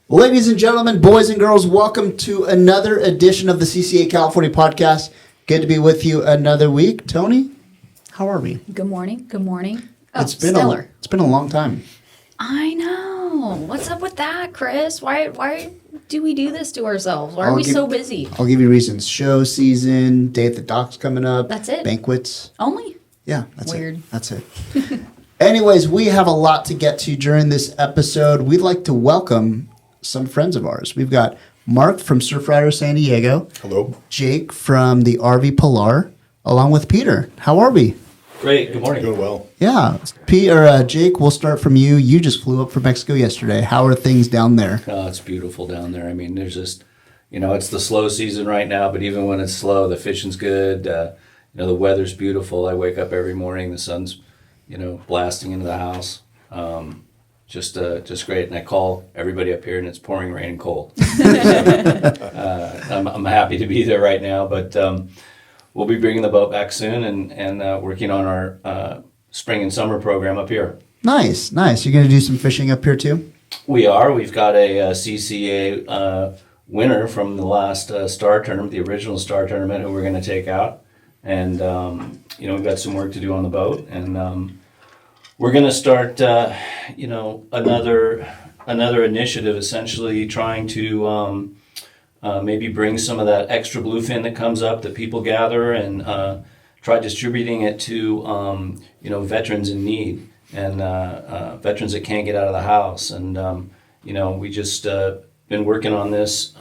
Ladies and gentlemen, boys and girls, welcome to another edition of the CCA California podcast. Good to be with you another week. Tony, how are we? Good morning. Good morning. Oh, It's been stellar. it's been a long time. I know. What's up with that, Chris? Why do we do this to ourselves? Why are we so busy? I'll give you reasons. Show season, Day at the Docks coming up. That's it? Banquets. Only? Yeah, that's Weird. it. That's it. Anyways, we have a lot to get to during this episode. We'd like to welcome some friends of ours. We've got Mark from Surf Rider San Diego. Hello. Jake from the RV Pilar, along with Peter. How are we? Great. Good morning. Doing well. Yeah. Jake, we'll start from you. You just flew up from Mexico yesterday. How are things down there? Oh, it's beautiful down there. I mean, there's just, it's the slow season right now, but even when it's slow, the fishing's good. The weather's beautiful. I wake up every morning, the sun's, blasting into the house. Just great. And I call everybody up here and it's pouring rain and cold. I'm happy to be there right now, but we'll be bringing the boat back soon and working on our spring and summer program up here. Nice. You're going to do some fishing up here too? We are. We've got a CCA winner from the last Star Tournament, the original Star Tournament, who we're going to take out. And, we've got some work to do on the boat. And we're going to start, another initiative, essentially trying to maybe bring some of that extra bluefin that comes up that people gather and try distributing it to, veterans in need and veterans that can't get out of the house. And, we just been working on this,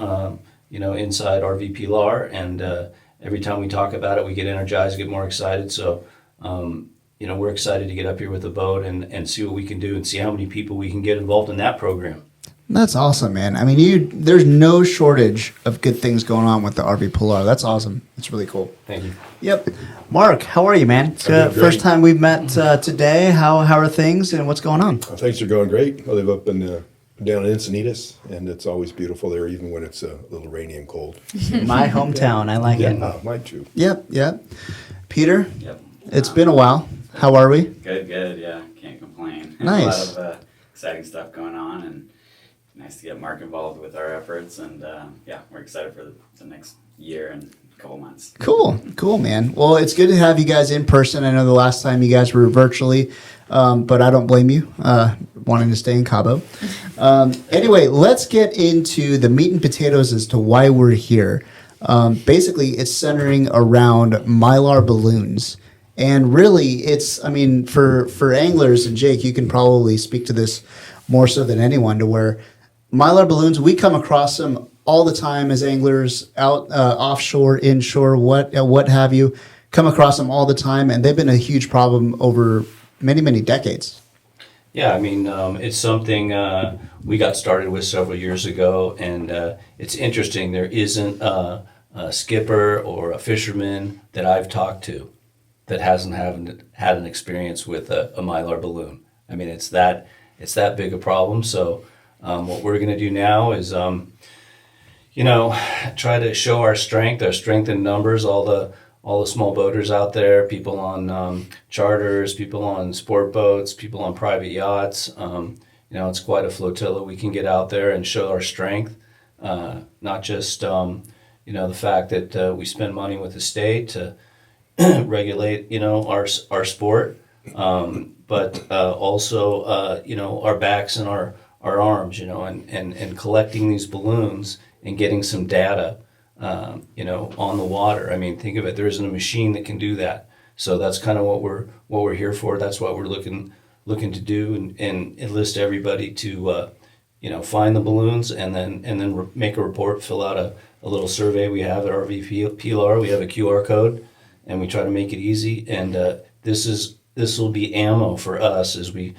inside RV Pilar. And every time we talk about it, we get energized, get more excited. So, we're excited to get up here with the boat and see what we can do and see how many people we can get involved in that program. That's awesome, man. I mean, there's no shortage of good things going on with the RV Pilar. That's awesome. It's really cool. Thank you. Yep. Mark, how are you, man? It's first time we've met today. How are things and what's going on? Things are going great. I live up in down in Encinitas, and it's always beautiful there, even when it's a little rainy and cold. My hometown. I like it. Mine too. Yep. Peter? Yep. It's been a while. How are we? Good, yeah. Can't complain. Nice. A lot of exciting stuff going on, and nice to get Mark involved with our efforts, and we're excited for the next year and a couple months. Cool, man. Well, it's good to have you guys in person. I know the last time you guys were virtually, but I don't blame you wanting to stay in Cabo. Anyway, let's get into the meat and potatoes as to why we're here. Basically, it's centering around Mylar Balloons. And really, for anglers, and Jake, you can probably speak to this more so than anyone, to where Mylar Balloons, we come across them all the time as anglers, out offshore, inshore, what have you, come across them all the time, and they've been a huge problem over many, many decades. Yeah, it's something we got started with several years ago, and it's interesting. There isn't a skipper or a fisherman that I've talked to that hasn't had an experience with a Mylar balloon. I mean, it's that big a problem. So what we're going to do now is, try to show our strength in numbers, all the small boaters out there, people on charters, people on sport boats, people on private yachts. It's quite a flotilla. We can get out there and show our strength, not just, the fact that we spend money with the state to regulate, our sport, but also, our backs and our arms, and collecting these balloons and getting some data, on the water. I mean, think of it. There isn't a machine that can do that. So that's kind of what we're here for. That's what we're looking to do and enlist everybody to, find the balloons and then make a report, fill out a little survey. We have at RV Pilar. We have a QR code. And we try to make it easy, and this will be ammo for us as we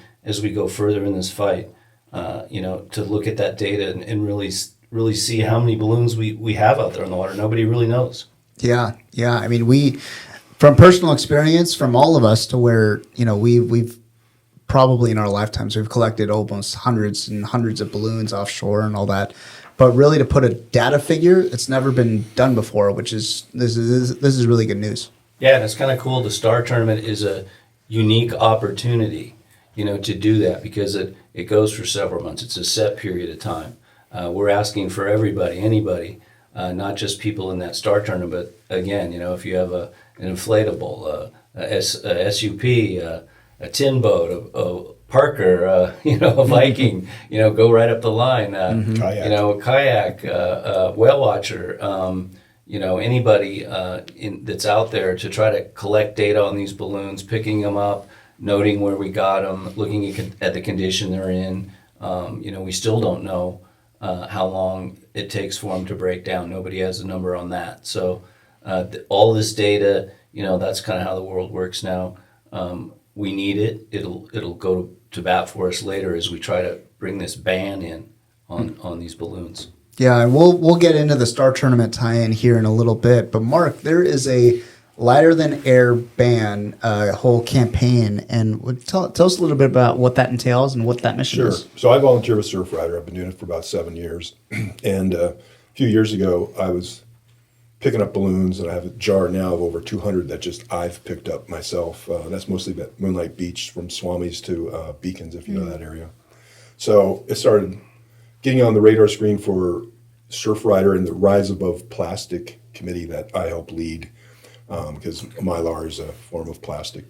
go further in this fight. To look at that data and really see how many balloons we have out there in the water. Nobody really knows. Yeah. I mean, we, from personal experience, from all of us, to where we've probably in our lifetimes we've collected almost hundreds and hundreds of balloons offshore and all that. But really, to put a data figure, it's never been done before, which is this is really good news. Yeah, and it's kind of cool. The Star Tournament is a unique opportunity, to do that because it goes for several months. It's a set period of time. We're asking for everybody, anybody, not just people in that star tournament. But again, if you have an inflatable, a SUP, a tin boat, a Parker, a Viking, go right up the line. Kayak. A kayak, whale watcher. Anybody that's out there to try to collect data on these balloons, picking them up, noting where we got them, looking at the condition they're in. We still don't know how long it takes for them to break down. Nobody has a number on that. So all this data, that's kind of how the world works now. We need it. It'll go to bat for us later as we try to bring this ban in on these balloons. Yeah, and we'll get into the Star Tournament tie-in here in a little bit. But Mark, there is a lighter than air ban, whole campaign, and tell us a little bit about what that entails and what that mission Sure. is. So I volunteer with Surf Rider. I've been doing it for about 7 years. And a few years ago, I was picking up balloons, and I have a jar now of over 200 that just I've picked up myself. That's mostly at Moonlight Beach, from Swami's to Beacons, if you know that area. So it started getting on the radar screen for Surf Rider and the Rise Above Plastic committee that I help lead, because Mylar is a form of plastic.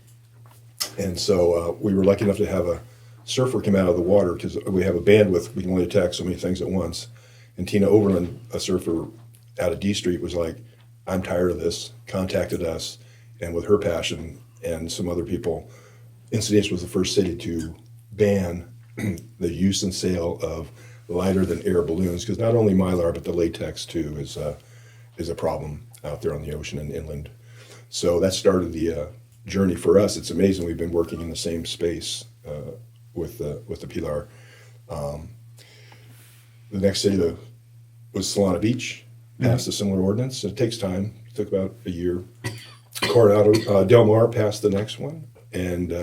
And so we were lucky enough to have a surfer come out of the water, because we have a bandwidth. We can only attack so many things at once. And Tina Overland, a surfer out of D Street, was like, I'm tired of this, contacted us, and with her passion and some other people, Encinitas was the first city to ban the use and sale of lighter than air balloons, because not only Mylar, but the latex too is a problem out there on the ocean and inland. So that started the journey for us. It's amazing. We've been working in the same space with the Pilar. The next city was Solana Beach, passed a similar ordinance. It takes time. It took about a year. Coronado, Del Mar passed the next one, and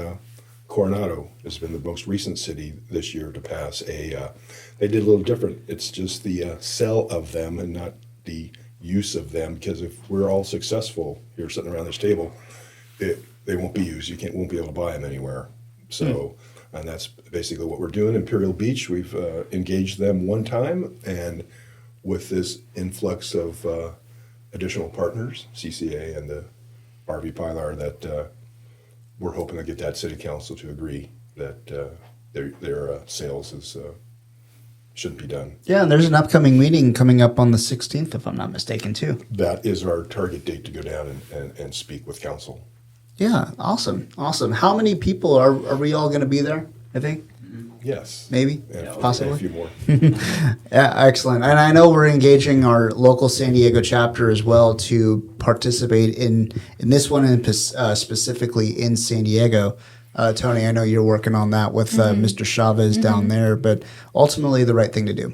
Coronado has been the most recent city this year to pass a. They did a little different. It's just the sell of them and not the use of them, because if we're all successful here sitting around this table, they won't be used. You won't be able to buy them anywhere. So, and that's basically what we're doing. Imperial Beach, we've engaged them one time, and with this influx of additional partners, CCA and the RV Pilar, that we're hoping to get that city council to agree that their sales shouldn't be done. Yeah, and there's an upcoming meeting coming up on the 16th, if I'm not mistaken, too. That is our target date to go down and speak with council. Yeah, awesome. How many people are we all going to be there, I think? Yes. Maybe? And Possibly? a few more. Yeah, excellent. And I know we're engaging our local San Diego chapter as well to participate in this one, and specifically in San Diego. Tony, I know you're working on that with Mr. Chavez down there, but ultimately the right thing to do.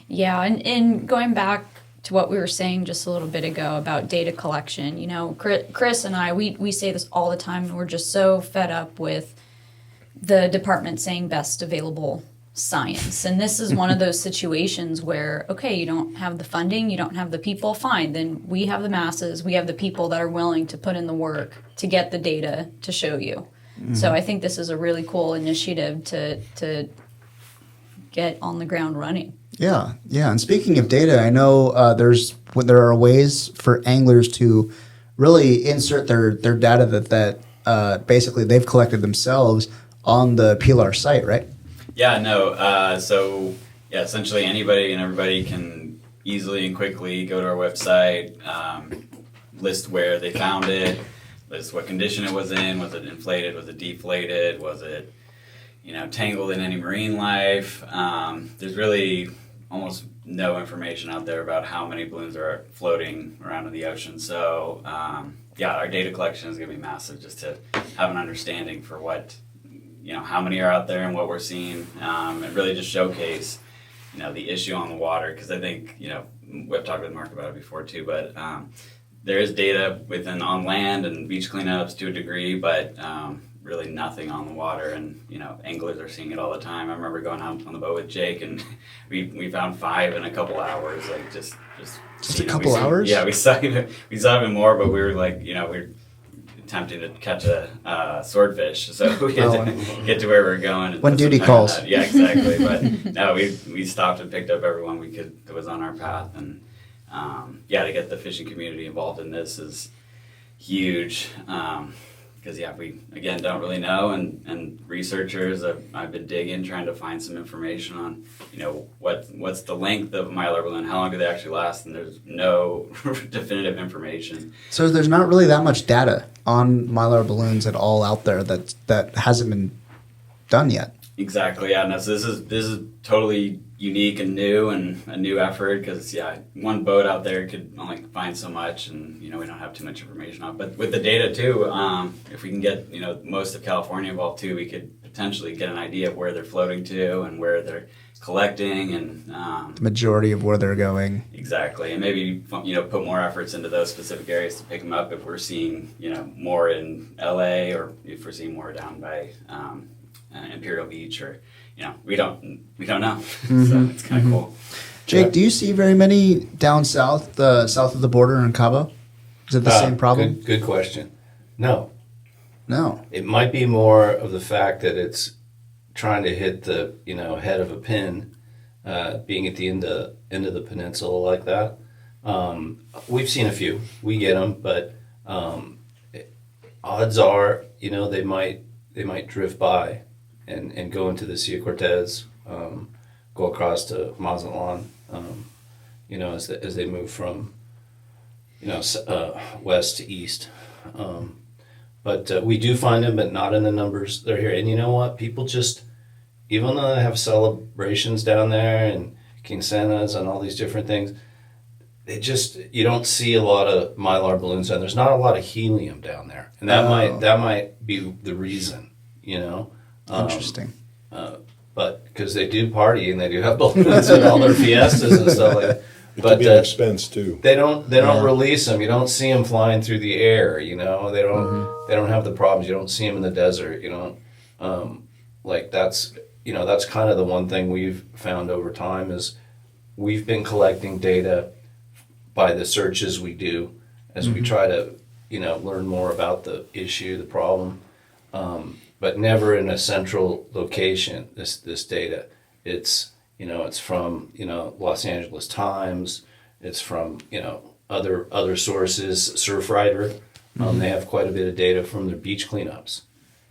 Yeah, and going back to what we were saying just a little bit ago about data collection, Chris and I, we say this all the time, and we're just so fed up with the department saying best available science. And this is one of those situations where, okay, you don't have the funding, you don't have the people, fine. Then we have the masses, we have the people that are willing to put in the work to get the data to show you. Mm-hmm. So I think this is a really cool initiative to get on the ground running. Yeah. And speaking of data, I know there are ways for anglers to really insert their data that basically they've collected themselves on the Pilar site, right? Yeah, no. So essentially anybody and everybody can easily and quickly go to our website, list where they found it, list what condition it was in. Was it inflated? Was it deflated? Was it, tangled in any marine life? There's really almost no information out there about how many balloons are floating around in the ocean. So, our data collection is going to be massive, just to have an understanding for what, how many are out there and what we're seeing, and really just showcase, the issue on the water. Because I think, we've talked with Mark about it before too, but there is data on land and beach cleanups to a degree, but really nothing on the water. And anglers are seeing it all the time. I remember going out on the boat with Jake, and we found 5 in a couple hours, like just a couple hours. Yeah, we saw even more, but we were like, it attempting to catch a swordfish, so we had to get to where we were going. And When put some duty time on calls. that. Yeah, exactly. But no, we stopped and picked up everyone we could that was on our path, and to get the fishing community involved in this is huge. Because we again don't really know, and researchers I've been digging trying to find some information on what's the length of a Mylar balloon, how long do they actually last, and there's no definitive information. So there's not really that much data on Mylar balloons at all out there that hasn't been done yet. Exactly, yeah. No, so this is totally unique and new, and a new effort because one boat out there could only find so much, and we don't have too much information on it. But with the data too, if we can get most of California involved too, we could potentially get an idea of where they're floating to and where they're collecting, and The majority of where they're going. exactly, and maybe put more efforts into those specific areas to pick them up if we're seeing more in LA, or if we're seeing more down by Imperial Beach, or we don't know. So it's kind of cool. Jake, do you see very many down south, south of the border in Cabo? Is it the same problem? Good question. No. No. It might be more of the fact that it's trying to hit the head of a pin, being at the end of the peninsula like that. We've seen a few. We get them, but odds are they might drift by and go into the Sea of Cortez, go across to Mazatlan, as they move from west to east. But we do find them, but not in the numbers they're here. And you know what? People just, even though they have celebrations down there and quincenas and all these different things, you don't see a lot of Mylar balloons down. There's not a lot of helium down there, and that might be the reason. Interesting. But because they do party and they do have balloons and all their fiestas and stuff like that. It could be an expense too. They don't release them. You don't see them flying through the air. They don't have the problems. You don't see them in the desert. That's kind of the one thing we've found over time is we've been collecting data by the searches we do as we try to learn more about the issue, the problem, but never in a central location. This data, it's from Los Angeles Times, it's from other sources. Surfrider, they have quite a bit of data from their beach cleanups.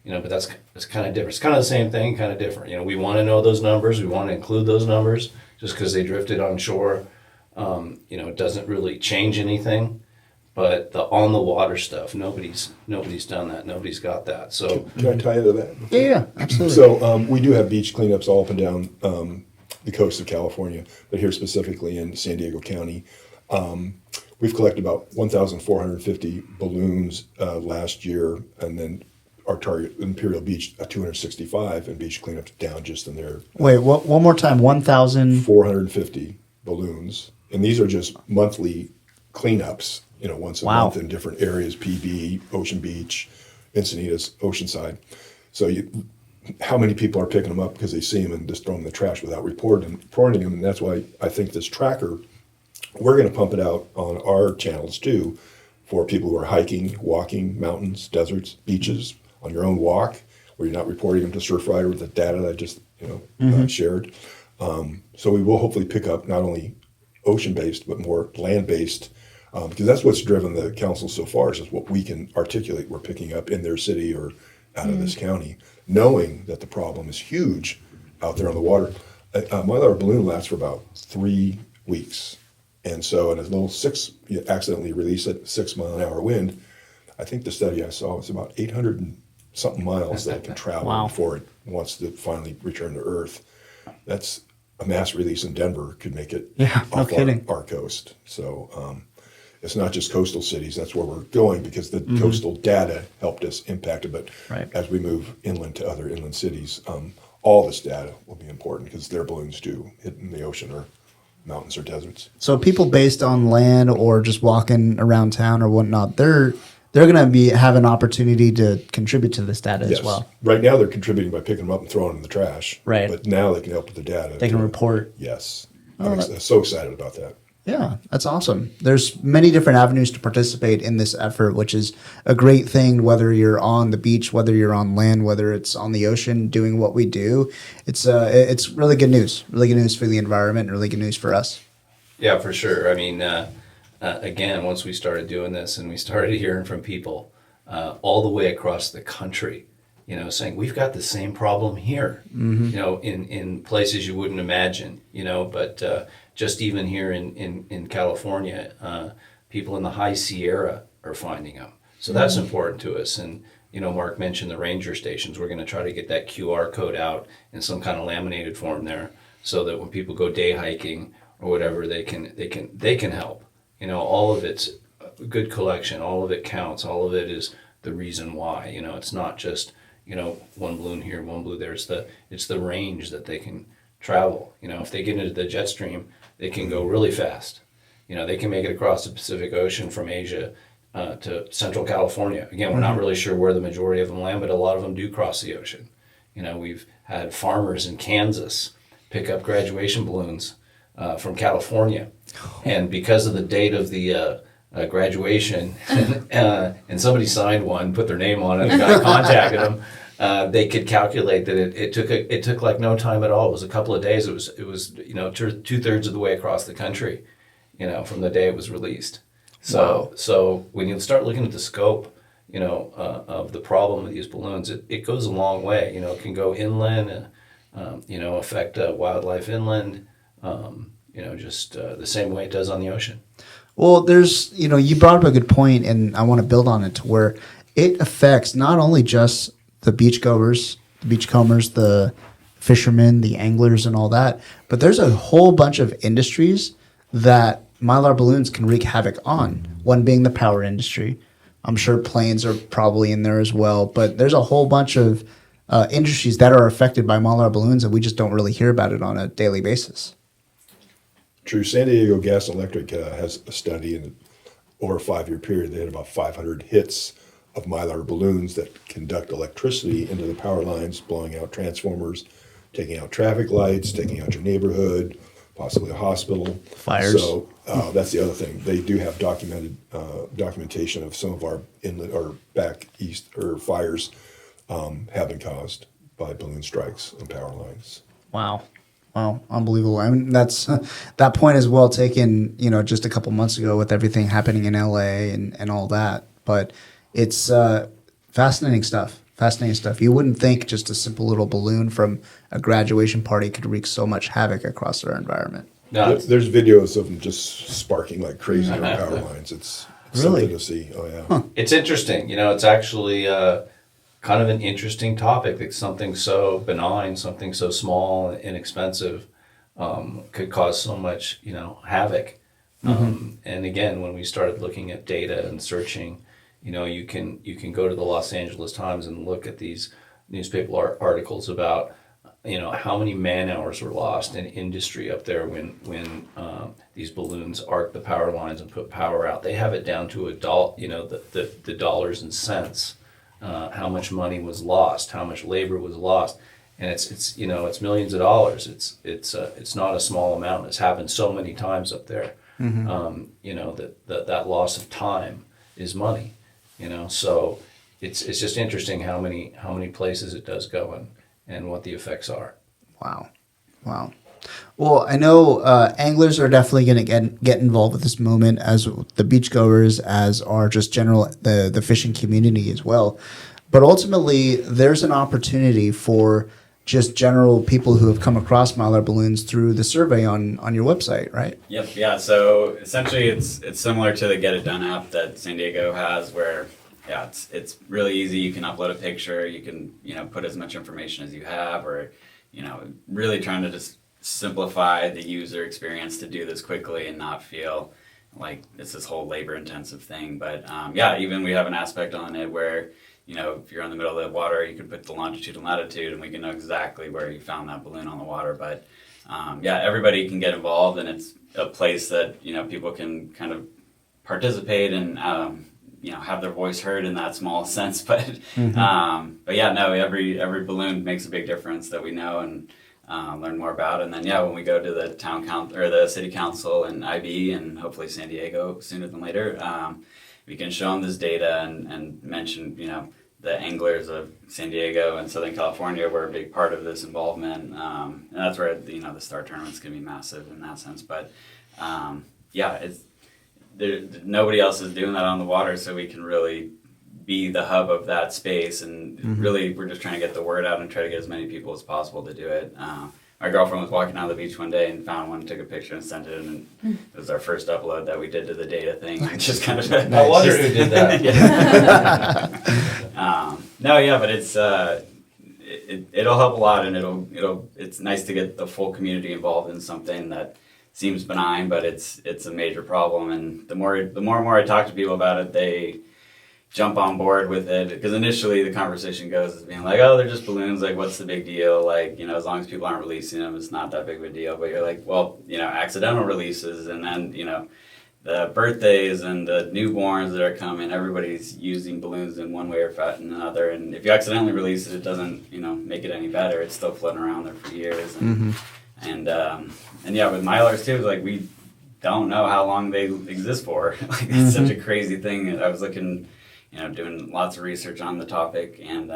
But that's kind of different. It's kind of the same thing, kind of different. We want to know those numbers. We want to include those numbers. Just because they drifted on shore, it doesn't really change anything. But the on the water stuff, nobody's done that. Nobody's got that. So Can I tie into that? Yeah, absolutely. So we do have beach cleanups all up and down the coast of California, but here specifically in San Diego County. We've collected about 1,450 balloons last year, and then our target, Imperial Beach, 265, and beach cleanups down just in there. Wait, one more time. 1,000. 450 balloons, and these are just monthly cleanups. Once a month in different areas: PB, Ocean Beach, Encinitas, Oceanside. So how many people are picking them up because they see them and just throw them in the trash without reporting them? And that's why I think this tracker, we're going to pump it out on our channels too, for people who are hiking, walking, mountains, deserts, beaches, on your own walk, where you're not reporting them to Surfrider with the data that I just shared. So we will hopefully pick up not only ocean-based but more land-based, because that's what's driven the council so far, is what we can articulate we're picking up in their city or out of this county, knowing that the problem is huge out there on the water. Mylar balloon lasts for about 3 weeks. And so in a little you accidentally release it, 6 mile an hour wind, I think the study I saw was about 800 and something miles that it can travel before it wants to finally return to Earth. That's a mass release in Denver could make it off our coast. So it's not just coastal cities. That's where we're going, because the coastal data helped us impact it. But as we move inland to other inland cities, all this data will be important, because their balloons do hit in the ocean or mountains or deserts. So people based on land or just walking around town or whatnot, they're going to have an opportunity to contribute to this data as well. Right now they're contributing by picking them up and throwing them in the trash. Right. But now they can help with the data. They can report. Yes. I'm so excited about that. Yeah, that's awesome. There's many different avenues to participate in this effort, which is a great thing, whether you're on the beach, whether you're on land, whether it's on the ocean doing what we do. It's really good news. Really good news for the environment and really good news for us. Yeah, for sure. I mean, again, once we started doing this and we started hearing from people all the way across the country, saying we've got the same problem here, in places you wouldn't imagine, but just even here in California, people in the high Sierra are finding them. So that's important to us. And, Mark mentioned the ranger stations. We're going to try to get that QR code out in some kind of laminated form there so that when people go day hiking or whatever, they can help. All of it's a good collection. All of it counts. All of it is the reason why. It's not just one balloon here, one balloon there. It's the range that they can travel. If they get into the jet stream, they can go really fast. They can make it across the Pacific Ocean from Asia to Central California. Again, we're not really sure where the majority of them land, but a lot of them do cross the ocean. We've had farmers in Kansas pick up graduation balloons from California, and because of the date of the graduation, and somebody signed one, put their name on it, and the guy contacted them. They could calculate that it took like no time at all. It was a couple of days. It was 2/3 of the way across the country, from the day it was released. So when you start looking at the scope, of the problem with these balloons, it goes a long way. It can go inland, affect wildlife inland, just the same way it does on the ocean. Well, there's, you brought up a good point, and I want to build on it to where it affects not only just the beachgoers, the beachcombers, the fishermen, the anglers, and all that, but there's a whole bunch of industries that Mylar balloons can wreak havoc on. One being the power industry. I'm sure planes are probably in there as well, but there's a whole bunch of industries that are affected by Mylar balloons, and we just don't really hear about it on a daily basis. True. San Diego Gas and Electric has a study, and over a 5-year period, they had about 500 hits of Mylar balloons that conduct electricity into the power lines, blowing out transformers, taking out traffic lights, taking out your neighborhood, possibly a hospital. Fires. So that's the other thing. They do have documentation of some of our inland or back east or fires have been caused by balloon strikes on power lines. Wow. Wow, unbelievable. I mean, that point is well taken, just a couple months ago with everything happening in LA and all that. But it's fascinating stuff. Fascinating stuff. You wouldn't think just a simple little balloon from a graduation party could wreak so much havoc across our environment. No, There's videos of them just sparking like crazy on power lines. It's Really? something to see. Oh, yeah. it's interesting. It's actually kind of an interesting topic. It's something so benign, something so small and inexpensive could cause so much, havoc. And again, when we started looking at data and searching, you can go to the Los Angeles Times and look at these newspaper articles about how many man hours were lost in industry up there when these balloons arc the power lines and put power out. They have it down to the dollars and cents. How much money was lost, how much labor was lost, and it's millions of dollars. It's not a small amount. It's happened so many times up there. That loss of time is money. So it's just interesting how many places it does go and what the effects are. Wow. Well, I know anglers are definitely going to get involved with this movement, as the beachgoers, as are just the fishing community as well. But ultimately, there's an opportunity for just general people who have come across Mylar balloons through the survey on your website, right? Yep. Yeah. So essentially, it's similar to the Get It Done app that San Diego has, where it's really easy. You can upload a picture. You can put as much information as you have, or really trying to just simplify the user experience to do this quickly and not feel like it's this whole labor intensive thing. But even we have an aspect on it where if you're in the middle of the water, you can put the longitude and latitude, and we can know exactly where you found that balloon on the water. But everybody can get involved, and it's a place that people can kind of participate and have their voice heard in that small sense. But every balloon makes a big difference that we know, and learn more about. And then, yeah, when we go to the town council or the city council and IB and hopefully San Diego sooner than later, we can show them this data and mention, the anglers of San Diego and Southern California were a big part of this involvement. And that's where, the Star Tournament's going to be massive in that sense. But, nobody else is doing that on the water, so we can really be the hub of that space. And really, we're just trying to get the word out and try to get as many people as possible to do it. My girlfriend was walking down the beach one day and found one, took a picture and sent it, and it was our first upload that we did to the data thing. Just kind of. I wonder who did that. But it's it'll help a lot, and it's nice to get the full community involved in something that seems benign, but it's a major problem. And the more and more I talk to people about it, they jump on board with it, because initially the conversation goes as being like, oh, they're just balloons, like what's the big deal, like, as long as people aren't releasing them, it's not that big of a deal. But you're like, well, accidental releases, and then the birthdays and the newborns that are coming, everybody's using balloons in one way or another, and if you accidentally release it, it doesn't make it any better. It's still floating around there for years. And with Mylars too, it's like we don't know how long they exist for. Like, it's such a crazy thing. I was looking, doing lots of research on the topic, and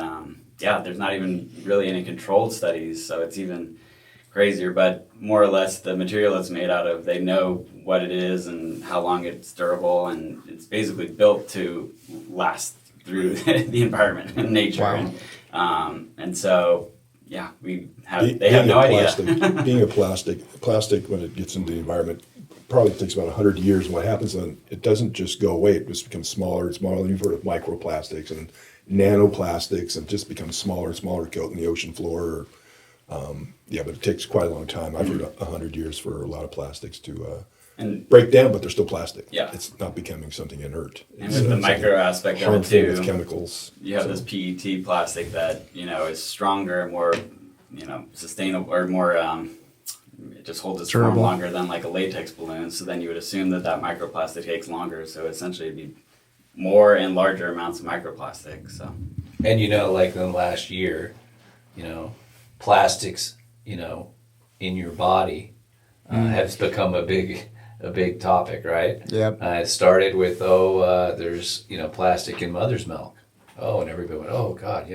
there's not even really any controlled studies, so it's even crazier. But more or less, the material it's made out of, they know what it is and how long it's durable, and it's basically built to last through the environment and nature. Wow. And so, they have no idea. Being a plastic, when it gets into the environment, probably takes about 100 years. And what happens then, it doesn't just go away, it just becomes smaller and smaller. And you've heard of microplastics and nanoplastics, and just becomes smaller and smaller, coating the ocean floor. But it takes quite a long time. I've heard 100 years for a lot of plastics to break down, but they're still plastic. Yeah. It's not becoming something inert. And with the micro aspect of it too, with chemicals. You have this PET plastic that, is stronger, more, sustainable, or more, it just holds its form longer than like a latex balloon. So then you would assume that microplastic takes longer. So essentially it'd be more and larger amounts of microplastic. So. And like in the last year, plastics, in your body has become a big topic, right? Yep. It started with, there's, plastic in mother's milk. Oh, and everybody went, oh God,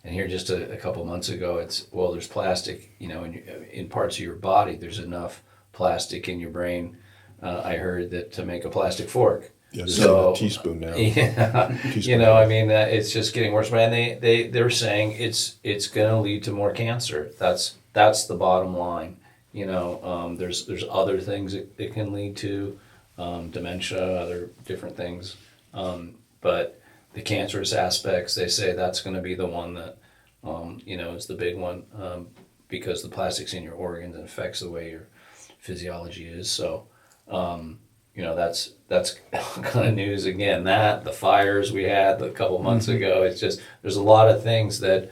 and here just a couple months ago, there's plastic, in parts of your body. There's enough plastic in your brain. I heard that to make a plastic fork. Yeah, so a teaspoon now. Yeah, teaspoon. It's just getting worse. And they're saying it's going to lead to more cancer. That's the bottom line. There's other things it can lead to, dementia, other different things. But the cancerous aspects, they say that's going to be the one that, is the big one, because the plastic's in your organs and affects the way your physiology is. So, that's kind of news again. That the fires we had a couple months ago, it's just there's a lot of things that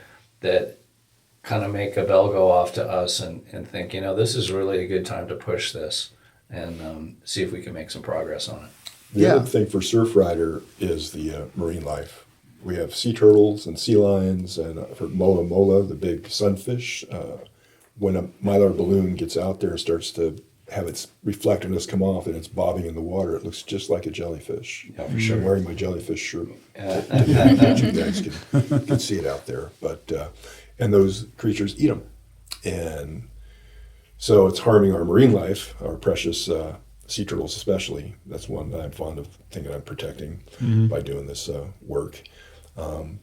kind of make a bell go off to us and think, this is really a good time to push this and see if we can make some progress on it. The other thing for Surf Rider is the marine life. We have sea turtles and sea lions, and for mola, the big sunfish. When a Mylar balloon gets out there and starts to have its reflectiveness come off and it's bobbing in the water, it looks just like a jellyfish. Yeah, for sure. I'm wearing my jellyfish shirt. You guys can see it out there. But and those creatures eat them. And so it's harming our marine life, our precious sea turtles especially. That's one that I'm fond of thinking I'm protecting by doing this work. And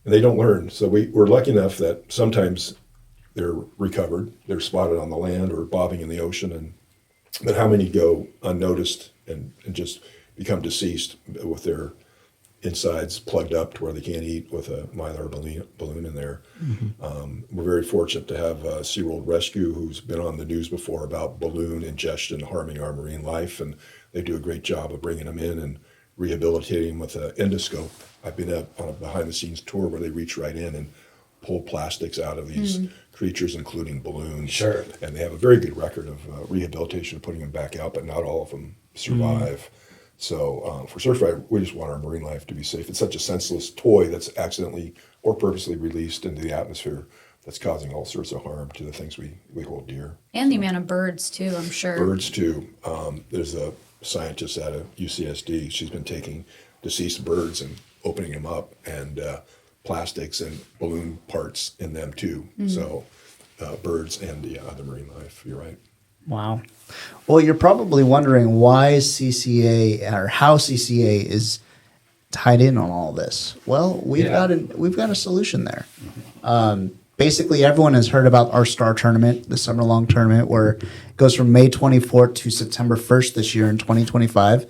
they don't learn. So we're lucky enough that sometimes they're recovered, they're spotted on the land or bobbing in the ocean, but how many go unnoticed and just become deceased with their insides plugged up to where they can't eat with a Mylar balloon in there? We're very fortunate to have SeaWorld Rescue, who's been on the news before about balloon ingestion harming our marine life, and they do a great job of bringing them in and rehabilitating them with an endoscope. I've been on a behind-the-scenes tour where they reach right in and pull plastics out of these creatures, including balloons. Sure. And they have a very good record of rehabilitation, putting them back out, but not all of them survive. So for Surf Rider, we just want our marine life to be safe. It's such a senseless toy that's accidentally or purposely released into the atmosphere that's causing all sorts of harm to the things we hold dear. And the amount of birds too, I'm sure. Birds too. There's a scientist out of UCSD. She's been taking deceased birds and opening them up, and plastics and balloon parts in them too. So birds and other marine life. You're right. Wow. Well, you're probably wondering why CCA or how CCA is tied in on all this. Well, we've got a solution there. Basically, everyone has heard about our Star Tournament, the summer-long tournament, where it goes from May 24th to September 1st this year in 2025.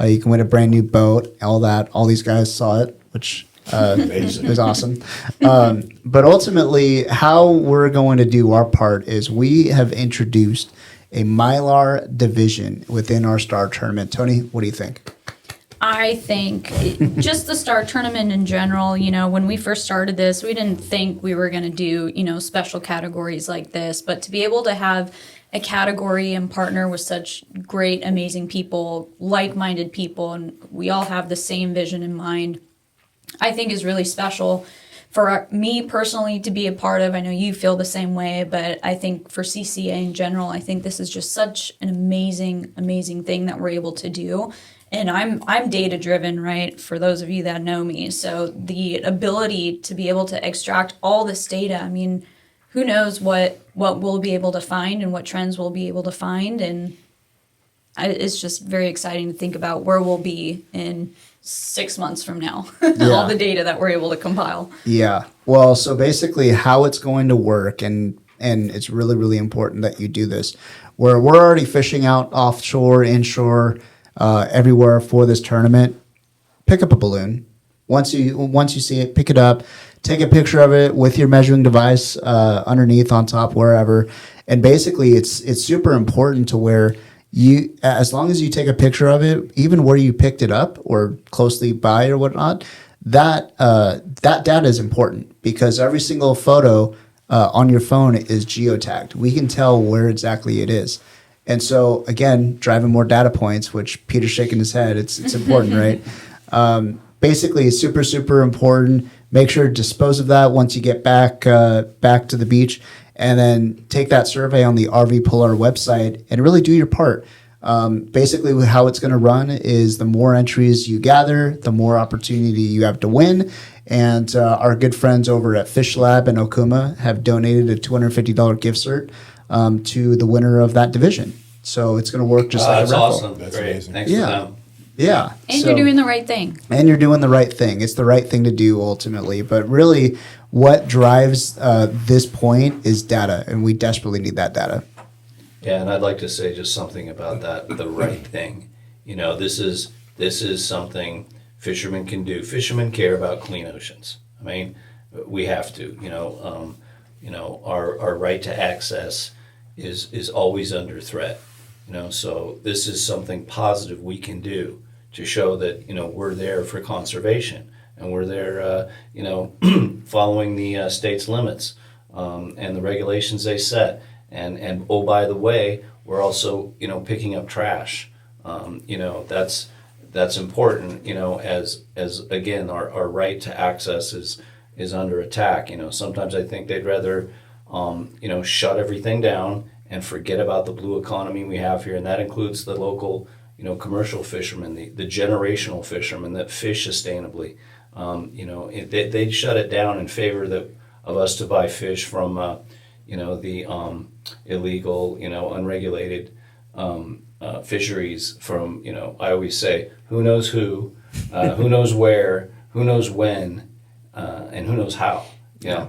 You can win a brand new boat, all that. All these guys saw it, which Amazing. was awesome. But ultimately, how we're going to do our part is we have introduced a Mylar Division within our Star Tournament. Tony, what do you think? I think just the Star Tournament in general, when we first started this, we didn't think we were going to do, special categories like this. But to be able to have a category and partner with such great, amazing people, like-minded people, and we all have the same vision in mind, I think is really special for me personally to be a part of. I know you feel the same way, but I think for CCA in general, I think this is just such an amazing, amazing thing that we're able to do. And I'm data driven, right? For those of you that know me. So the ability to be able to extract all this data, I mean, who knows what we'll be able to find and what trends we'll be able to find. And it's just very exciting to think about where we'll be in 6 months from now. All the data that we're able to compile. Yeah. Well, so basically how it's going to work, and it's really, really important that you do this, where we're already fishing out offshore, inshore, everywhere for this tournament. Pick up a balloon. Once you see it, pick it up, take a picture of it with your measuring device underneath, on top, wherever. And basically it's super important to where you, as long as you take a picture of it, even where you picked it up or closely by or whatnot, that data is important, because every single photo on your phone is geotagged. We can tell where exactly it is. And so, again, driving more data points, which Peter's shaking his head, it's important, right? Basically, it's super, super important. Make sure to dispose of that once you get back to the beach, and then take that survey on the RV Polar website and really do your part. Basically, how it's going to run is the more entries you gather, the more opportunity you have to win. And our good friends over at Fish Lab in Okuma have donated a $250 gift cert to the winner of that division. So it's going to work just like a That's raffle. awesome. That's Great. amazing. Thanks Yeah. for them. Yeah. And so- you're doing the right thing. And you're doing the right thing. It's the right thing to do ultimately. But really, what drives this point is data, and we desperately need that data. Yeah, and I'd like to say just something about that, the right thing. This is something fishermen can do. Fishermen care about clean oceans. I mean, we have to. Our right to access is always under threat. So this is something positive we can do to show that we're there for conservation, and we're there following the state's limits and the regulations they set. And oh, by the way, we're also picking up trash. That's important. As again, our right to access is under attack. Sometimes I think they'd rather shut everything down and forget about the blue economy we have here, and that includes the local commercial fishermen, the generational fishermen that fish sustainably. They'd shut it down in favor of us to buy fish from the illegal, unregulated fisheries from, I always say, who knows who knows where, who knows when, and who knows how.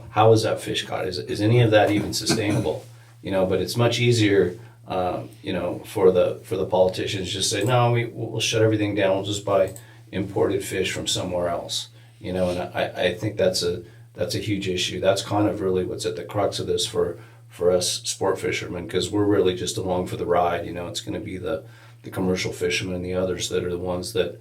How is that fish caught? Is any of that even sustainable? But it's much easier, for the politicians to just say, no, we'll shut everything down. We'll just buy imported fish from somewhere else. And I think that's a huge issue. That's kind of really what's at the crux of this for us sport fishermen, because we're really just along for the ride. It's going to be the commercial fishermen and the others that are the ones that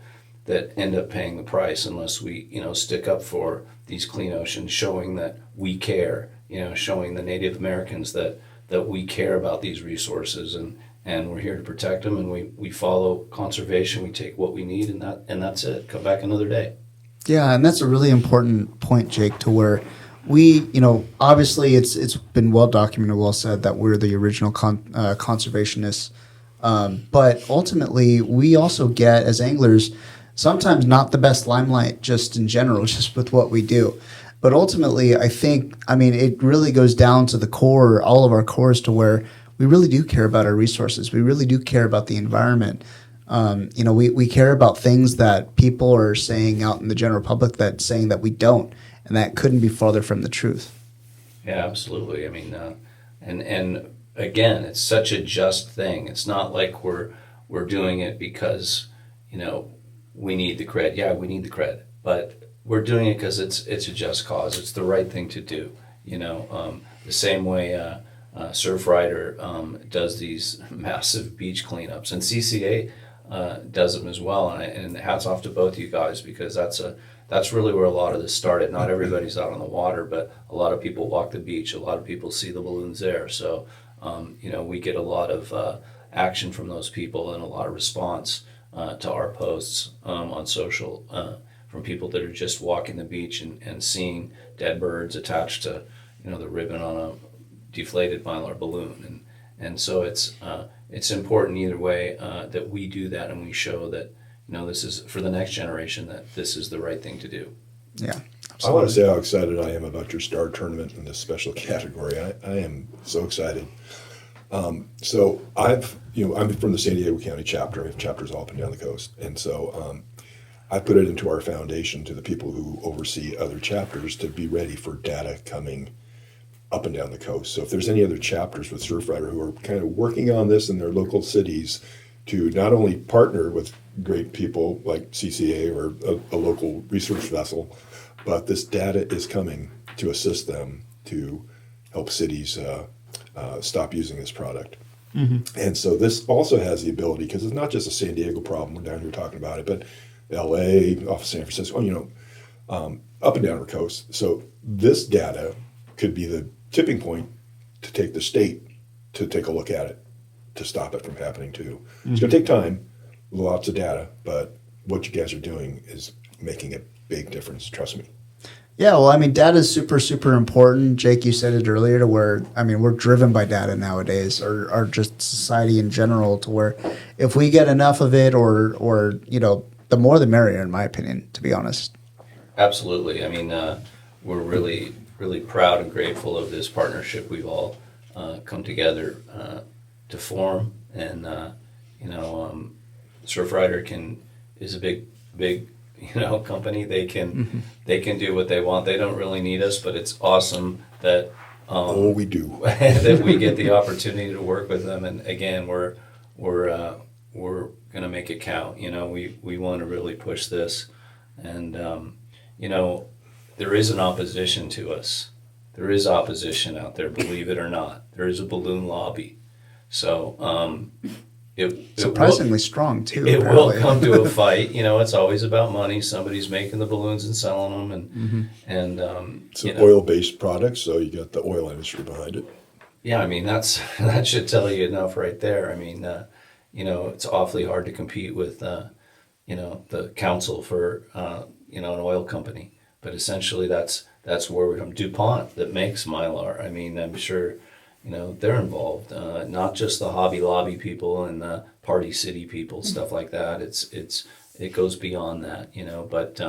end up paying the price unless we, stick up for these clean oceans, showing that we care, showing the Native Americans that we care about these resources, and we're here to protect them, and we follow conservation. We take what we need, and that's it. Come back another day. Yeah, and that's a really important point, Jake, to where we, obviously it's been well documented, well said that we're the original conservationists. But ultimately, we also get, as anglers, sometimes not the best limelight just in general, just with what we do. But ultimately, it really goes down to the core, all of our cores, to where we really do care about our resources. We really do care about the environment. We care about things that people are saying out in the general public that's saying that we don't, and that couldn't be farther from the truth. Yeah, absolutely. I mean, and again, it's such a just thing. It's not like we're doing it because we need the cred. Yeah, we need the cred, but we're doing it because it's a just cause. It's the right thing to do. The same way Surfrider does these massive beach cleanups, and CCA does them as well. And hats off to both of you guys, because that's really where a lot of this started. Not everybody's out on the water, but a lot of people walk the beach. A lot of people see the balloons there. So, we get a lot of action from those people and a lot of response to our posts on social from people that are just walking the beach and seeing dead birds attached to, the ribbon on a deflated Mylar balloon. And so it's important either way that we do that, and we show that, this is for the next generation, that this is the right thing to do. Yeah. I want to say how excited I am about your star tournament in this special category. I am so excited. So I'm from the San Diego County chapter. I have chapters all up and down the coast. And so I put it into our foundation to the people who oversee other chapters to be ready for data coming up and down the coast. So if there's any other chapters with Surfrider who are kind of working on this in their local cities to not only partner with great people like CCA or a local research vessel, but this data is coming to assist them to help cities stop using this product. Mm-hmm. And so this also has the ability, because it's not just a San Diego problem, we're down here talking about it, but LA, off of San Francisco, up and down our coast. So this data could be the tipping point to take the state to take a look at it, to stop it from happening too. Mm-hmm. It's going to take time, lots of data, but what you guys are doing is making a big difference, trust me. Yeah, well, data is super, super important. Jake, you said it earlier, to where, we're driven by data nowadays, or just society in general, to where if we get enough of it, or the more the merrier, in my opinion, to be honest. Absolutely. We're really, really proud and grateful of this partnership we've all come together to form. And, Surfrider is a big company. They can do what they want. They don't really need us, but it's awesome that we do that we get the opportunity to work with them. And again, we're going to make it count. We want to really push this, and there is an opposition to us. There is opposition out there, believe it or not. There is a balloon lobby. So it surprisingly strong too. It will come to a fight. It's always about money. Somebody's making the balloons and selling them, and it's an oil-based product, so you got the oil industry behind it. Yeah, that should tell you enough right there. It's awfully hard to compete with the council for an oil company, but essentially that's where we're from. DuPont, that makes Mylar. I'm sure they're involved, not just the Hobby Lobby people and the Party City people, stuff like that. It goes beyond that, But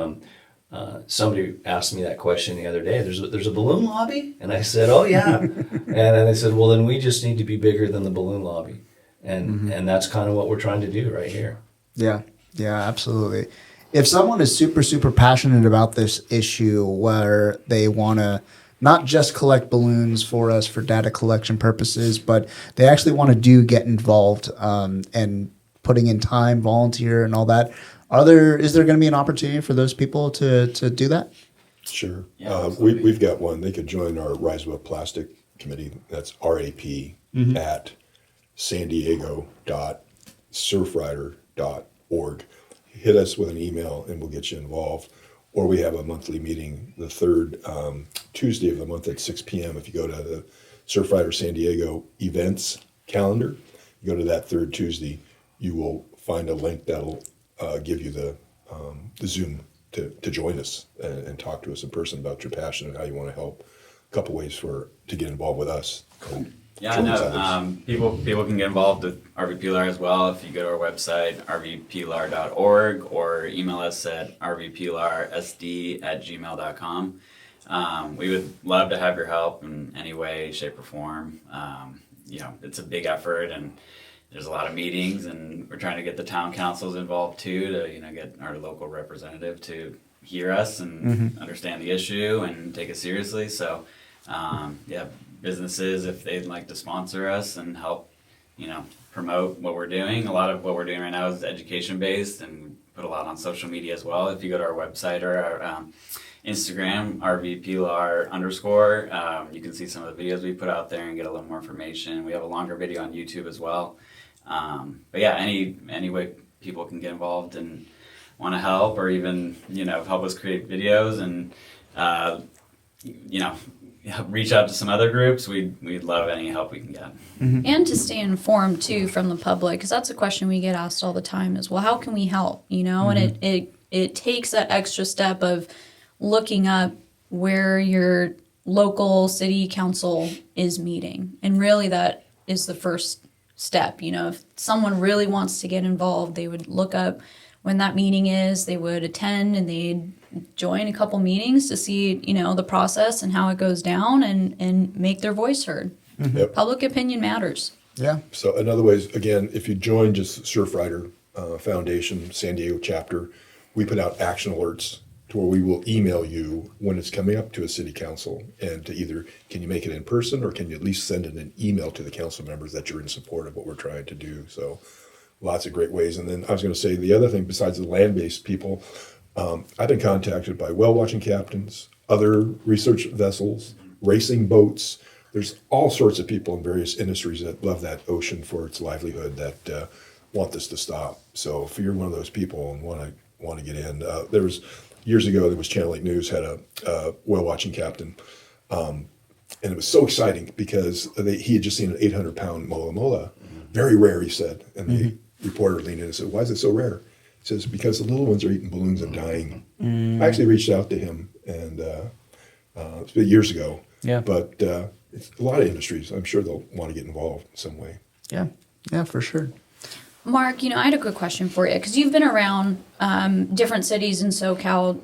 somebody asked me that question the other day. There's a balloon lobby, and I said, oh yeah, and then they said, well, then we just need to be bigger than the balloon lobby, and that's kind of what we're trying to do right here. Yeah, absolutely. If someone is super, super passionate about this issue, where they want to not just collect balloons for us for data collection purposes, but they actually want to get involved and putting in time, volunteer, and all that, is there going to be an opportunity for those people to do that? Sure. Yeah, we've got one. They could join our Rise Above Plastic committee. That's RAP at sandiego.surfrider.org. Hit us with an email and we'll get you involved. Or we have a monthly meeting the third Tuesday of the month at 6 p.m. If you go to the Surfrider San Diego events calendar, you go to that third Tuesday, you will find a link that'll give you the Zoom to join us and talk to us in person about your passion and how you want to help. A couple ways to get involved with us. Yeah, Join no. others. People can get involved with RV Pilar as well. If you go to our website, rvpilar.org, or email us at rvpilarsd@gmail.com. We would love to have your help in any way, shape, or form. It's a big effort, and there's a lot of meetings, and we're trying to get the town councils involved too, to get our local representative to hear us and understand the issue and take it seriously. So, businesses, if they'd like to sponsor us and help, promote what we're doing. A lot of what we're doing right now is education based, and we put a lot on social media as well. If you go to our website or our Instagram, rvpilar_, you can see some of the videos we put out there and get a little more information. We have a longer video on YouTube as well. Any way people can get involved and want to help, or even help us create videos and reach out to some other groups. We'd love any help we can get. And to stay informed too from the public, because that's a question we get asked all the time is, well, how can we help? And it takes that extra step of looking up where your local city council is meeting, and really that is the first step. If someone really wants to get involved, they would look up when that meeting is, they would attend, and they'd join a couple meetings to see, the process and how it goes down, and make their voice heard. Yep. Public opinion matters. Yeah. So another way is, again, if you join just Surfrider Foundation San Diego chapter, we put out action alerts to where we will email you when it's coming up to a city council, and to either can you make it in person, or can you at least send in an email to the council members that you're in support of what we're trying to do. So lots of great ways. And then I was going to say the other thing, besides the land-based people, I've been contacted by whale watching captains, other research vessels, racing boats. There's all sorts of people in various industries that love that ocean for its livelihood, that want this to stop. So if you're one of those people and want to get in, there was years ago, there was Channel 8 News had a whale watching captain, and it was so exciting because he had just seen an 800-pound mola mola, very rare, he said, and the reporter leaned in and said, "Why is it so rare?" He says, "Because the little ones are eating balloons and dying." I actually reached out to him, and it's been years ago. Yeah. But it's a lot of industries, I'm sure they'll want to get involved in some way. Yeah. Yeah, for sure. Mark, I had a good question for you, because you've been around different cities in SoCal,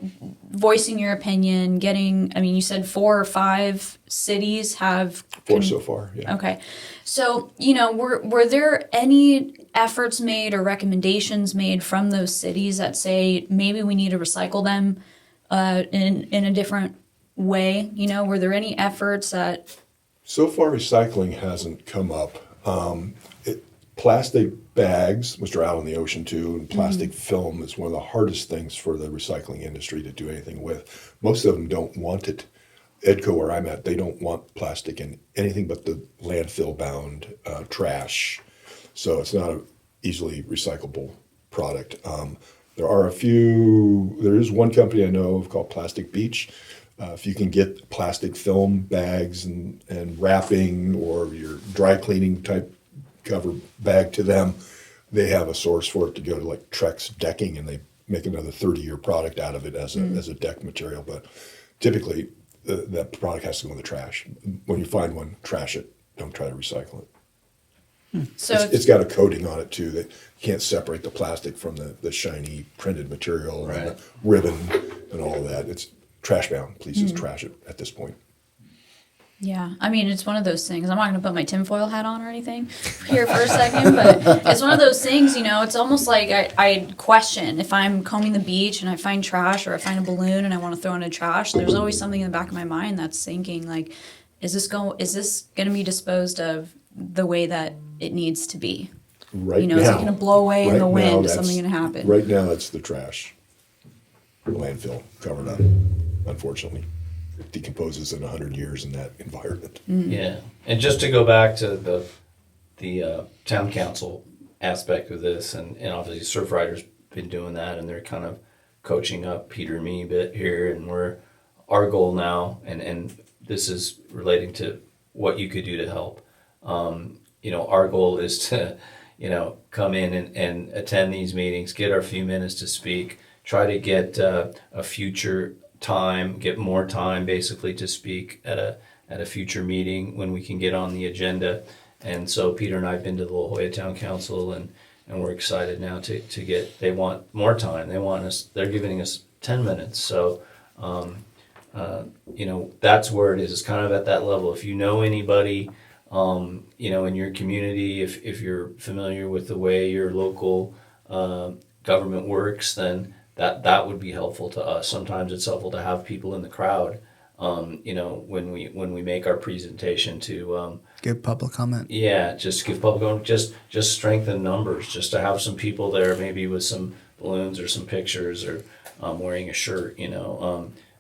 voicing your opinion, you said 4 or 5 cities have... 4 so far, yeah. Okay. So, were there any efforts made or recommendations made from those cities that say maybe we need to recycle them in a different way? Were there any efforts that... So far, recycling hasn't come up. Plastic bags, which are out in the ocean too, and plastic film is one of the hardest things for the recycling industry to do anything with. Most of them don't want it. EDCO, where I'm at, they don't want plastic in anything but the landfill-bound trash. So it's not an easily recyclable product. There is one company I know of called Plastic Beach. If you can get plastic film bags and wrapping, or your dry cleaning type cover bag to them, they have a source for it to go to, like Trex decking, and they make another 30-year product out of it as a deck material. But typically, that product has to go in the trash. When you find one, trash it. Don't try to recycle it. So It's got a coating on it too that you can't separate the plastic from the shiny printed material and the ribbon and all of that. It's trash bound. Please just trash it at this point. Yeah, it's one of those things. I'm not going to put my tinfoil hat on or anything here for a second, but it's one of those things, it's almost like I question if I'm combing the beach and I find trash, or I find a balloon and I want to throw it in the trash. There's always something in the back of my mind that's thinking, like, is this going to be disposed of the way that it needs to be? Right now. Is it going to blow away in the right now, wind? Is that's- something going to happen? Right now, it's the trash. The landfill covered up, unfortunately. It decomposes in 100 years in that environment. Yeah, and just to go back to the town council aspect of this, and obviously Surfrider's been doing that, and they're kind of coaching up Peter and me a bit here, and our goal now, and this is relating to what you could do to help. Our goal is to, come in and attend these meetings, get our few minutes to speak, try to get a future time, get more time basically to speak at a future meeting when we can get on the agenda. And so Peter and I have been to the La Jolla Town Council, and we're excited now to get, they want more time. They're giving us 10 minutes. So, that's where it is. It's kind of at that level. If you know anybody, in your community, if you're familiar with the way your local government works, then that would be helpful to us. Sometimes it's helpful to have people in the crowd, when we make our presentation to Give public comment. yeah, just give public comment, just strengthen numbers, just to have some people there, maybe with some balloons or some pictures or wearing a shirt.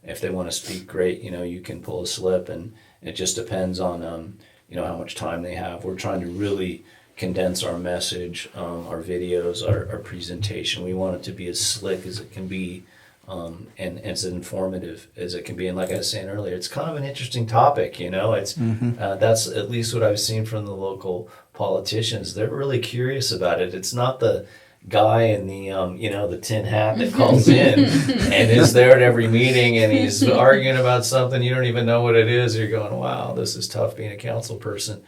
If they want to speak, great. You can pull a slip, and it just depends on how much time they have. We're trying to really condense our message, our videos, our presentation. We want it to be as slick as it can be, and as informative as it can be. And like I was saying earlier, it's kind of an interesting topic. It's that's at least what I've seen from the local politicians. They're really curious about it. It's not the guy in the the tin hat that calls in and is there at every meeting and he's arguing about something you don't even know what it is. You're going, wow, this is tough being a council person,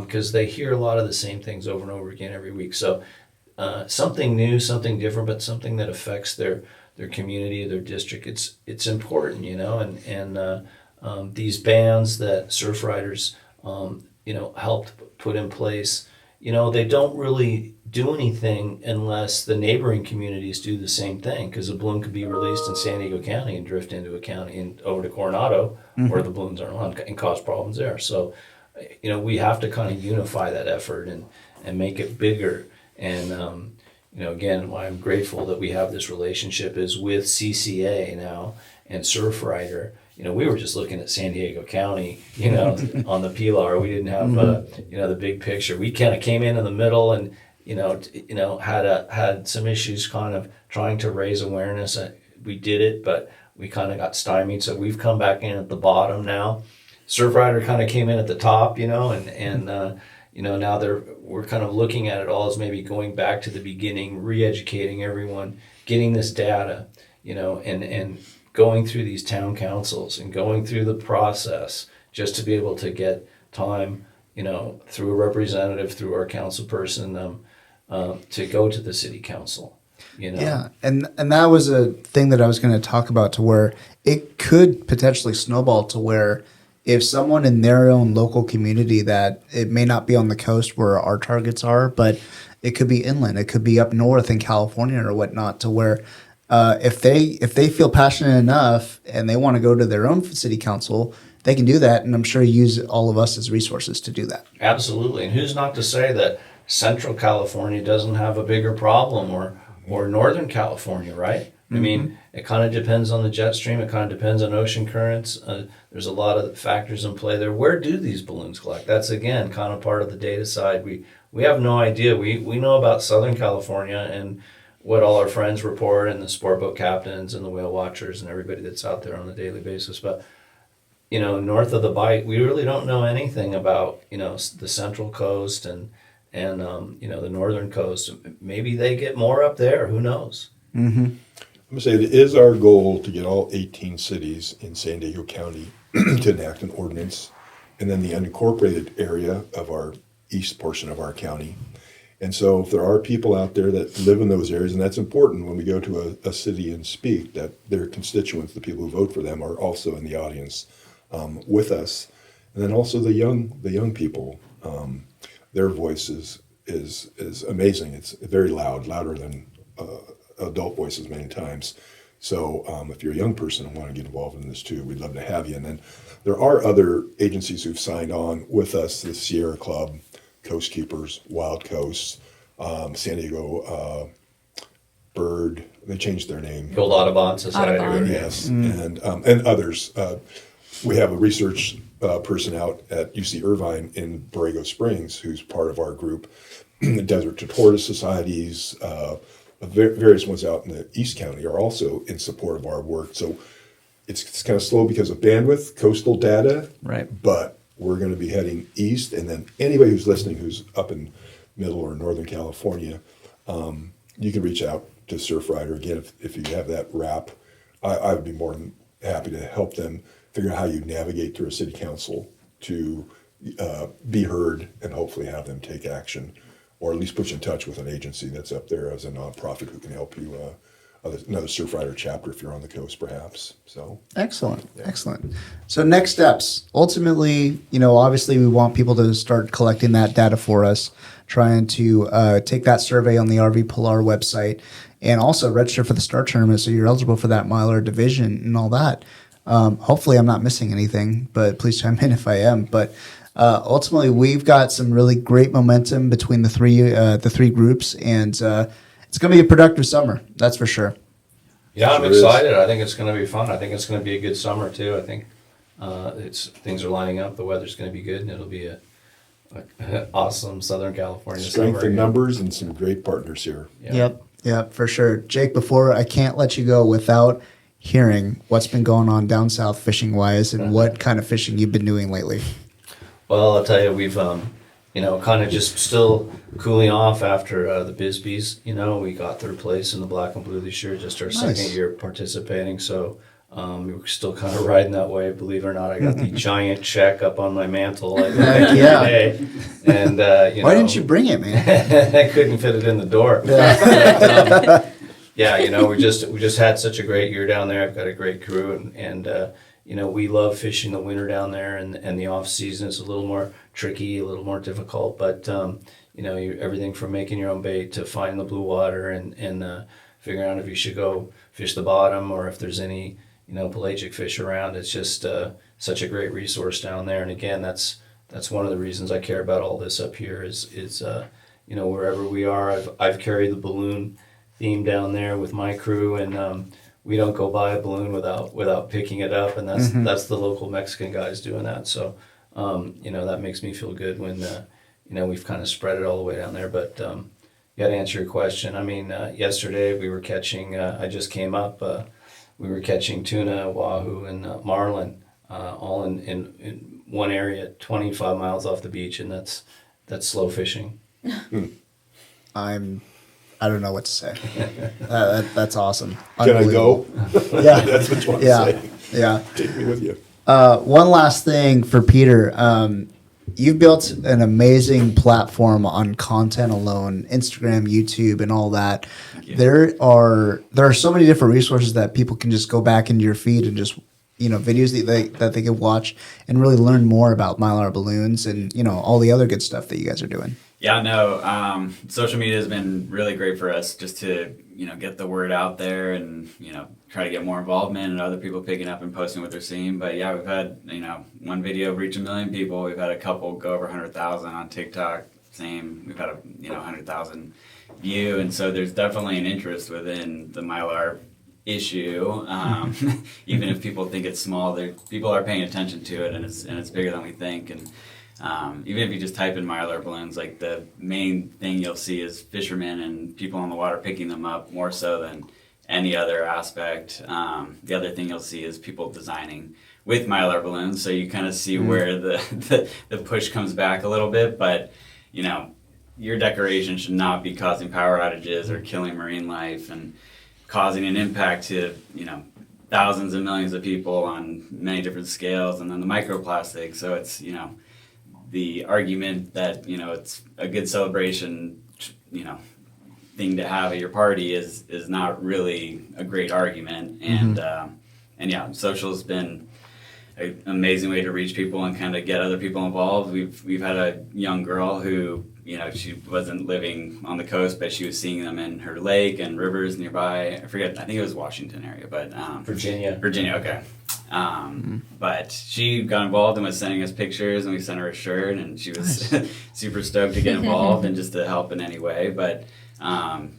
because they hear a lot of the same things over and over again every week. So something new, something different, but something that affects their community, their district. It's important, and these bans that surf riders helped put in place, they don't really do anything unless the neighboring communities do the same thing, because a balloon could be released in San Diego County and drift into a county and over to Coronado where the balloons aren't on and cause problems there. So, we have to kind of unify that effort and make it bigger. And, again, why I'm grateful that we have this relationship is with CCA now and Surfrider. We were just looking at San Diego County, on the Mylar. We didn't have, the big picture. We kind of came in the middle and, had some issues kind of trying to raise awareness. We did it, but we kind of got stymied. So we've come back in at the bottom now. Surfrider kind of came in at the top, and now we're kind of looking at it all as maybe going back to the beginning, re-educating everyone, getting this data, and going through these town councils and going through the process just to be able to get time, through a representative, through our council person, to go to the city council. Yeah, and that was a thing that I was going to talk about, to where it could potentially snowball to where if someone in their own local community, that it may not be on the coast where our targets are, but it could be inland, it could be up north in California or whatnot, to where if they feel passionate enough and they want to go to their own city council, they can do that, and I'm sure use all of us as resources to do that. Absolutely, and who's not to say that Central California doesn't have a bigger problem, or Northern California, right? I mean, it kind of depends on the jet stream. It kind of depends on ocean currents. There's a lot of factors in play there. Where do these balloons collect? That's, again, kind of part of the data side. We have no idea. We know about Southern California and what all our friends report, and the sport boat captains and the whale watchers and everybody that's out there on a daily basis. But, north of the Bight, we really don't know anything about, the Central Coast and the Northern Coast. Maybe they get more up there. Who knows? I'm going to say it is our goal to get all 18 cities in San Diego County to enact an ordinance, and then the unincorporated area of our east portion of our county. And so if there are people out there that live in those areas, and that's important when we go to a city and speak, that their constituents, the people who vote for them, are also in the audience with us. And then also the young people, their voice is amazing. It's very loud, louder than adult voices many times. So if you're a young person and want to get involved in this too, we'd love to have you. And then there are other agencies who've signed on with us, the Sierra Club, Coast Keepers, Wild Coast, San Diego Bird. They changed their name. Gold Audubon Society. Audubon. Yes, and others. We have a research person out at UC Irvine in Borrego Springs who's part of our group. The Desert to Tortoise Societies, various ones out in the East County are also in support of our work. So it's kind of slow because of bandwidth, coastal data. Right. But we're going to be heading east, and then anybody who's listening who's up in Middle or Northern California, you can reach out to Surfrider. Again, if you have that wrap, I would be more than happy to help them figure out how you navigate through a city council to be heard and hopefully have them take action, or at least put you in touch with an agency that's up there as a nonprofit who can help you. Another Surfrider chapter if you're on the coast, perhaps. So Excellent. Excellent. So next steps. Ultimately, obviously we want people to start collecting that data for us, trying to take that survey on the RV Polar website, and also register for the Star Tournament so you're eligible for that Mylar Division and all that. Hopefully I'm not missing anything, but please chime in if I am. But ultimately, we've got some really great momentum between the three groups, and it's going to be a productive summer. That's for sure. Yeah, I'm Sure is. excited. I think it's going to be fun. I think it's going to be a good summer too. I think things are lining up. The weather's going to be good, and it'll be a awesome Southern California strength summer. in numbers and some great partners here. Yeah. Yep, for sure. Jake, before I can't let you go without hearing what's been going on down south fishing wise and what kind of fishing you've been doing lately. Well, I'll tell you, we've kind of just still cooling off after the Bisbees. We got third place in the black and blue this year, just our Nice. second year participating. So we're still kind of riding that wave. Believe it or not, I got the giant check up on my mantle Heck every yeah. day. And Why didn't you bring it, man? I couldn't fit it in the door. We just had such a great year down there. I've got a great crew, and we love fishing the winter down there, and the off season is a little more tricky, a little more difficult. But everything from making your own bait to finding the blue water and figuring out if you should go fish the bottom or if there's any pelagic fish around. It's just such a great resource down there. And again, that's one of the reasons I care about all this up here is wherever we are. I've carried the balloon theme down there with my crew, and we don't go buy a balloon without picking it up, and that's the local Mexican guys doing that. So that makes me feel good when we've kind of spread it all the way down there. But to answer your question, I mean, yesterday we were catching. I just came up. We were catching tuna, wahoo, and marlin, all in one area, 25 miles off the beach, and that's slow fishing. I don't know what to say. That's awesome. Can I go? Yeah. That's what you want Yeah. to say. Yeah. Take me with you. One last thing for Peter. You've built an amazing platform on content alone, Instagram, YouTube, and all that. you. There are so many different resources that people can just go back into your feed and just videos that they can watch and really learn more about Mylar Balloons and all the other good stuff that you guys are doing. Yeah, no, social media has been really great for us just to, get the word out there and, try to get more involvement and other people picking up and posting what they're seeing. But yeah, we've had, one video reach 1 million people. We've had a couple go over 100,000 on TikTok. Same. We've had 100,000 view. And so there's definitely an interest within the Mylar issue. Even if people think it's small, people are paying attention to it, and it's bigger than we think. And even if you just type in Mylar balloons, like the main thing you'll see is fishermen and people on the water picking them up more so than any other aspect. The other thing you'll see is people designing with Mylar balloons, so you kind of see where the push comes back a little bit. But your decoration should not be causing power outages or killing marine life and causing an impact to thousands and millions of people on many different scales, and then the microplastics. So it's the argument that it's a good celebration thing to have at your party is not really a great argument. And social's been an amazing way to reach people and kind of get other people involved. We've had a young girl who she wasn't living on the coast, but she was seeing them in her lake and rivers nearby. I forget, I think it was Washington area, but Virginia, okay. But she got involved and was sending us pictures, and we sent her a shirt, and she was super stoked to get involved and just to help in any way. But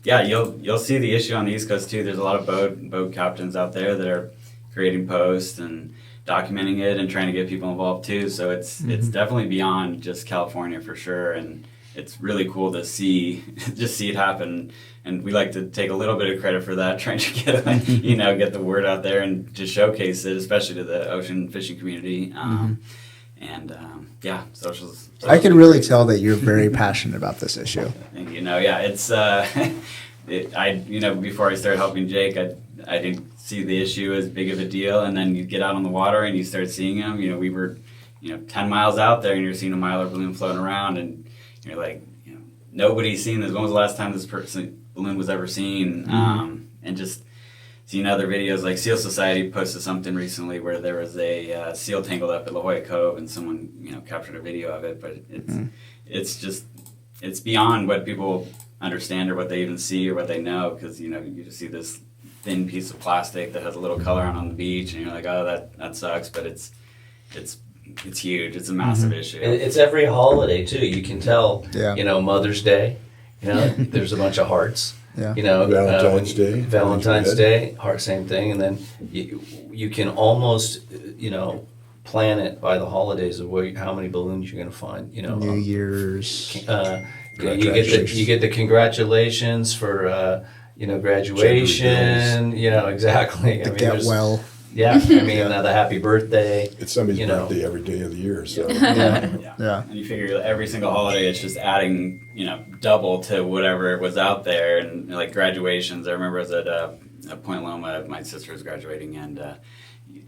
you'll see the issue on the East Coast too. There's a lot of boat captains out there that are creating posts and documenting it and trying to get people involved too. So it's definitely beyond just California for sure, and it's really cool to see it happen. And we like to take a little bit of credit for that, trying to get get the word out there and to showcase it, especially to the ocean fishing community. Socials. I can really tell that you're very passionate about this issue. And, it's before I started helping Jake, I didn't see the issue as big of a deal. And then you get out on the water and you start seeing them. We were, 10 miles out there and you're seeing a Mylar balloon floating around and you're like, nobody's seen this. When was the last time this balloon was ever seen? And just seeing other videos, like Seal Society posted something recently where there was a seal tangled up at La Jolla Cove and someone, captured a video of it. But it's beyond what people understand or what they even see or what they know, because you just see this thin piece of plastic that has a little color on the beach and you're like, oh, that sucks, but it's huge. It's a massive issue. It's every holiday too. You can tell. Yeah. Mother's Day. There's a bunch of hearts. Yeah. Valentine's Day. Valentine's Day, heart, same thing, and then you can almost plan it by the holidays of how many balloons you're going to find. New Year's. You get the congratulations for graduation. Exactly. Get well. Yeah, the happy birthday. It's somebody's birthday every day of the year. So Yeah. And you figure every single holiday, it's just adding, double to whatever was out there. And like graduations, I remember I was at Point Loma, my sister was graduating, and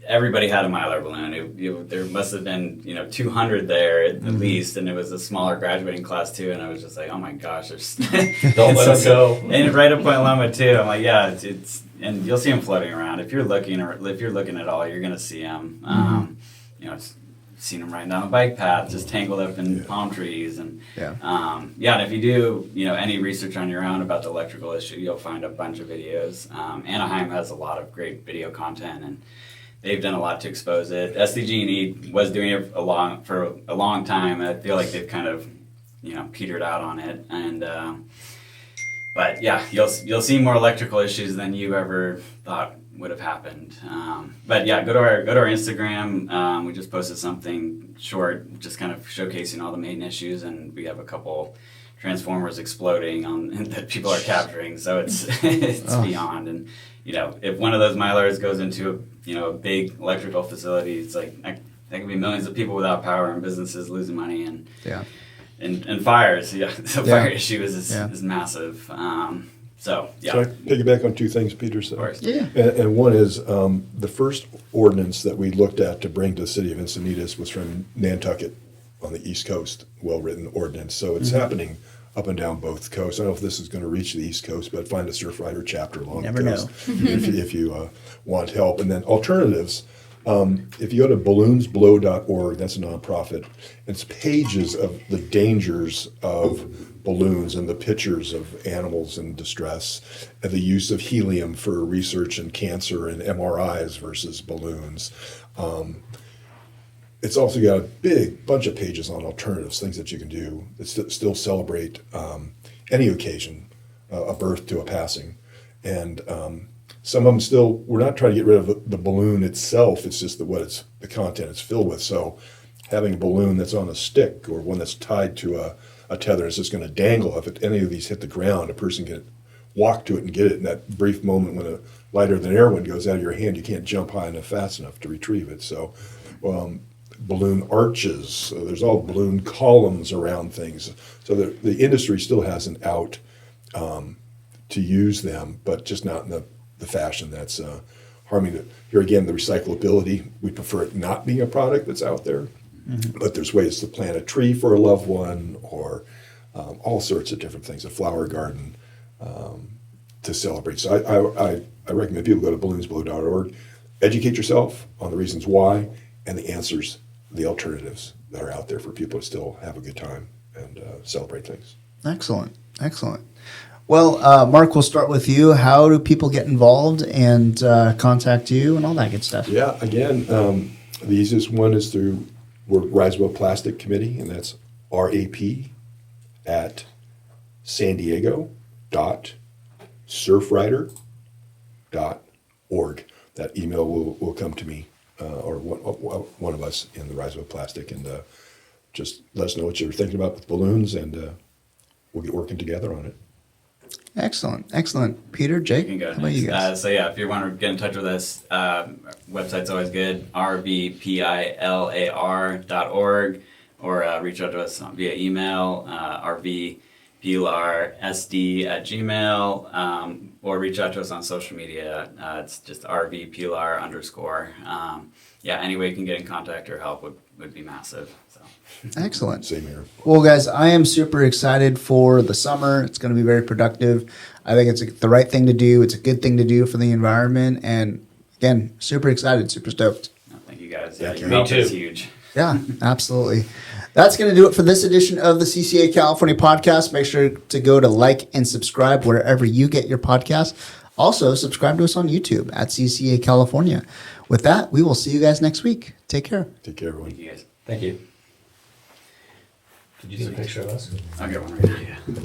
everybody had a Mylar balloon. There must have been 200 there at least, and it was a smaller graduating class too. And I was just like, oh my gosh, there's Don't let them go. And right at Point Loma too. I'm like, yeah, it's and you'll see them floating around. If you're looking at all, you're gonna see them. Seen them riding down the bike path, just tangled up in palm trees, and and if you do any research on your own about the electrical issue, you'll find a bunch of videos. Anaheim has a lot of great video content, and they've done a lot to expose it. SDG&E was doing it for a long time. I feel like they've kind of petered out on it, and but yeah, you'll see more electrical issues than you ever thought would have happened. But yeah, go to our Instagram. We just posted something short, just kind of showcasing all the main issues, and we have a couple transformers exploding that people are capturing. So it's beyond. And if one of those Mylars goes into a big electrical facility, it's like that could be millions of people without power and businesses losing money and fires. The fire issue is massive. So I piggyback on two things Peter said. Of course. Yeah. And one is the first ordinance that we looked at to bring to the city of Encinitas was from Nantucket on the East Coast, well-written ordinance. So it's happening up and down both coasts. I don't know if this is going to reach the East Coast, but find a Surf Rider chapter along the coast if you want help. And then alternatives. If you go to balloonsblow.org, that's a nonprofit, it's pages of the dangers of balloons and the pictures of animals in distress, and the use of helium for research in cancer and MRIs versus balloons. It's also got a big bunch of pages on alternatives, things that you can do that still celebrate any occasion, a birth to a passing. And some of them still, we're not trying to get rid of the balloon itself, it's just the content it's filled with. So having a balloon that's on a stick or one that's tied to a tether is just going to dangle. If any of these hit the ground, a person can walk to it and get it in that brief moment when a lighter than air one goes out of your hand. You can't jump high enough, fast enough to retrieve it. So balloon arches, there's all balloon columns around things. So the industry still has an out to use them, but just not in the fashion that's harming it. Here again, the recyclability, we prefer it not being a product that's out there, but there's ways to plant a tree for a loved one or all sorts of different things, a flower garden to celebrate. So I recommend people go to balloonsblow.org, educate yourself on the reasons why and the answers, the alternatives that are out there for people to still have a good time and celebrate things. Excellent. Well, Mark, we'll start with you. How do people get involved and contact you and all that good stuff? Yeah, again, the easiest one is through Riseborough Plastic Committee, and that's RAP@sandiego.surfrider.org. That email will come to me or one of us in the Riseborough Plastic, and just let us know what you're thinking about with balloons, and we'll get working together on it. Excellent. Peter, Jake, You can go how about you guys? if you want to get in touch with us, website's always good, rvpilar.org, or reach out to us via email, rvplarsd@gmail, or reach out to us on social media. It's just rvplar_. Yeah, any way you can get in contact or help would be massive. So. Excellent. Same here. Well, guys, I am super excited for the summer. It's going to be very productive. I think it's the right thing to do. It's a good thing to do for the environment. And again, super excited, super stoked. No, thank you guys. Yeah, Thank your you. help Me is too. huge. Yeah, absolutely. That's going to do it for this edition of the CCA California podcast. Make sure to go to like and subscribe wherever you get your podcasts. Also, subscribe to us on YouTube at CCA California. With that, we will see you guys next week. Take care. Take care, everyone. Thank you guys. Thank you. Did you take a picture of us? I'll get one right here.